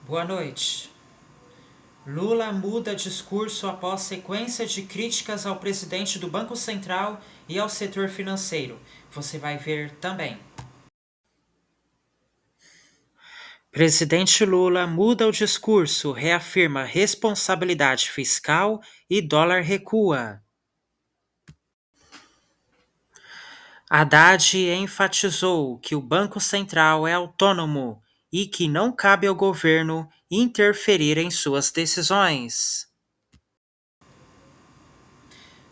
Boa noite. Lula muda discurso após sequência de críticas ao presidente do Banco Central e ao setor financeiro. Você vai ver também. Presidente Lula muda o discurso, reafirma responsabilidade fiscal e dólar recua. Haddad enfatizou que o Banco Central é autônomo e que não cabe ao governo interferir em suas decisões.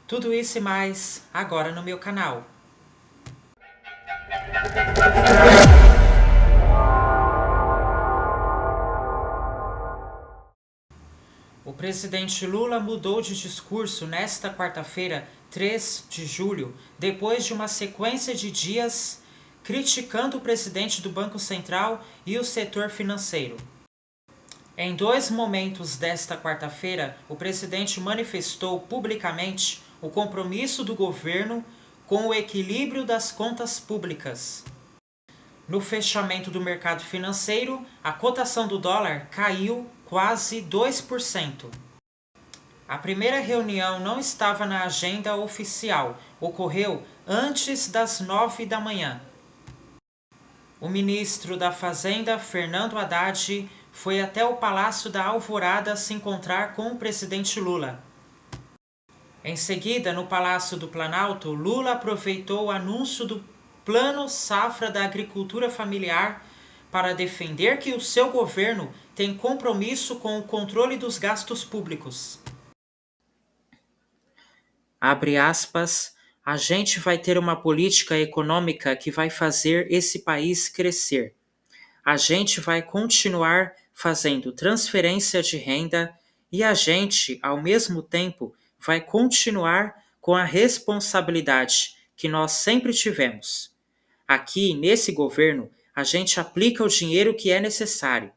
Tudo isso e mais agora no meu canal. O presidente Lula mudou de discurso nesta quarta-feira, 3 de julho, depois de uma sequência de dias criticando o presidente do Banco Central e o setor financeiro. Em dois momentos desta quarta-feira, o presidente manifestou publicamente o compromisso do governo com o equilíbrio das contas públicas. No fechamento do mercado financeiro, a cotação do dólar caiu quase 2%. A primeira reunião não estava na agenda oficial, ocorreu antes das 9 da manhã. O ministro da Fazenda, Fernando Haddad, foi até o Palácio da Alvorada se encontrar com o presidente Lula. Em seguida, no Palácio do Planalto, Lula aproveitou o anúncio do Plano Safra da Agricultura Familiar para defender que o seu governo tem compromisso com o controle dos gastos públicos. Abre aspas, a gente vai ter uma política econômica que vai fazer esse país crescer. A gente vai continuar fazendo transferência de renda e a gente, ao mesmo tempo, vai continuar com a responsabilidade que nós sempre tivemos. Aqui, nesse governo, a gente aplica o dinheiro que é necessário.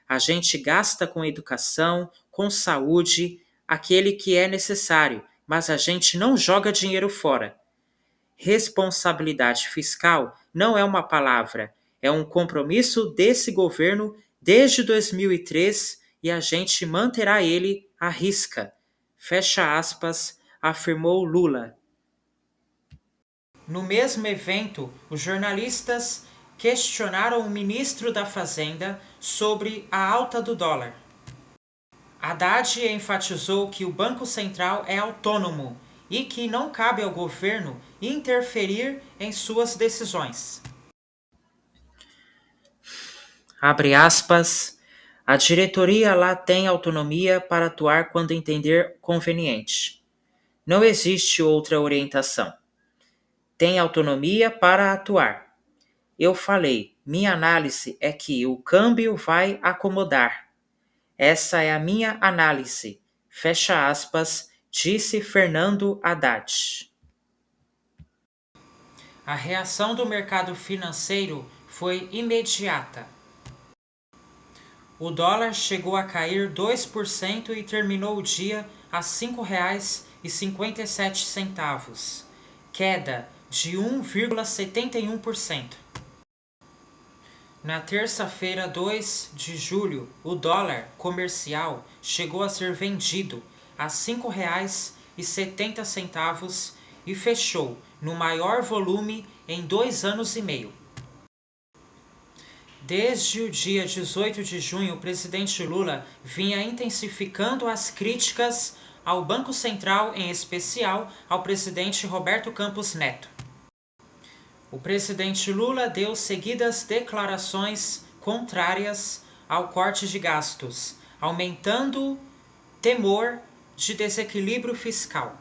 A gente gasta com educação, com saúde, aquele que é necessário, mas a gente não joga dinheiro fora. Responsabilidade fiscal não é uma palavra, é um compromisso desse governo desde 2003 e a gente manterá ele à risca. Fecha aspas, afirmou Lula. No mesmo evento, os jornalistas questionaram o ministro da Fazenda sobre a alta do dólar. Haddad enfatizou que o Banco Central é autônomo e que não cabe ao governo interferir em suas decisões. Abre aspas, a diretoria lá tem autonomia para atuar quando entender conveniente. Não existe outra orientação. Tem autonomia para atuar. Eu falei, minha análise é que o câmbio vai acomodar. Essa é a minha análise. Fecha aspas, disse Fernando Haddad. A reação do mercado financeiro foi imediata. O dólar chegou a cair 2% e terminou o dia a R$ 5,57, queda de 1,71%. Na terça-feira, 2 de julho, o dólar comercial chegou a ser vendido a R$ 5,70 e fechou no maior volume em 2 anos e meio. Desde o dia 18 de junho, o presidente Lula vinha intensificando as críticas ao Banco Central, em especial ao presidente Roberto Campos Neto. O presidente Lula deu seguidas declarações contrárias ao corte de gastos, aumentando temor de desequilíbrio fiscal.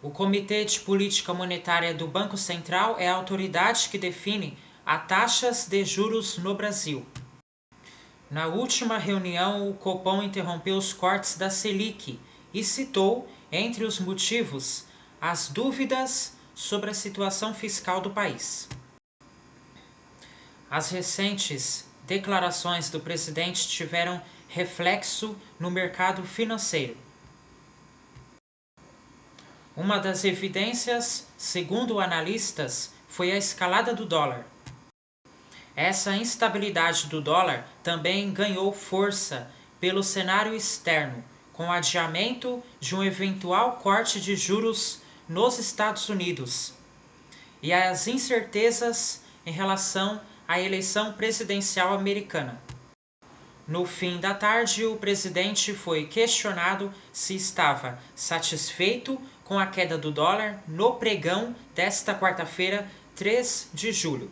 O Comitê de Política Monetária do Banco Central é a autoridade que define as taxas de juros no Brasil. Na última reunião, o Copom interrompeu os cortes da Selic e citou, entre os motivos, as dúvidas sobre a situação fiscal do país. As recentes declarações do presidente tiveram reflexo no mercado financeiro. Uma das evidências, segundo analistas, foi a escalada do dólar. Essa instabilidade do dólar também ganhou força pelo cenário externo, com o adiamento de um eventual corte de juros nos Estados Unidos e as incertezas em relação à eleição presidencial americana. No fim da tarde, o presidente foi questionado se estava satisfeito com a queda do dólar no pregão desta quarta-feira, 3 de julho.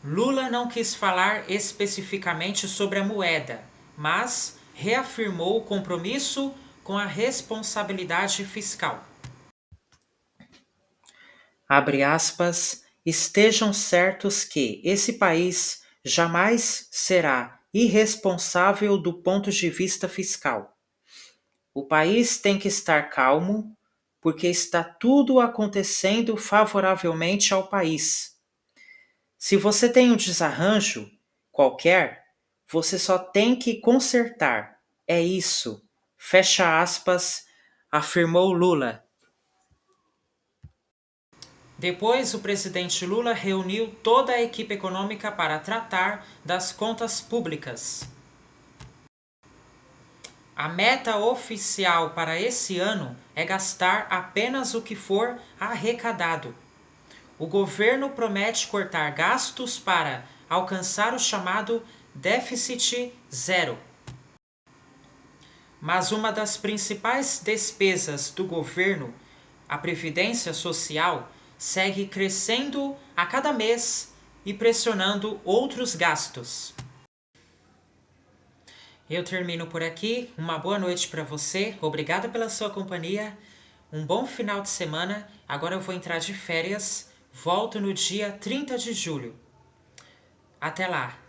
Lula não quis falar especificamente sobre a moeda, mas reafirmou o compromisso com a responsabilidade fiscal. Abre aspas, estejam certos que esse país jamais será irresponsável do ponto de vista fiscal. O país tem que estar calmo, porque está tudo acontecendo favoravelmente ao país. Se você tem um desarranjo qualquer, você só tem que consertar. É isso. Fecha aspas, afirmou Lula. Depois, o presidente Lula reuniu toda a equipe econômica para tratar das contas públicas. A meta oficial para esse ano é gastar apenas o que for arrecadado. O governo promete cortar gastos para alcançar o chamado déficit zero. Mas uma das principais despesas do governo, a Previdência Social, segue crescendo a cada mês e pressionando outros gastos. Eu termino por aqui. Uma boa noite para você. Obrigada pela sua companhia. Um bom final de semana. Agora eu vou entrar de férias. Volto no dia 30 de julho. Até lá!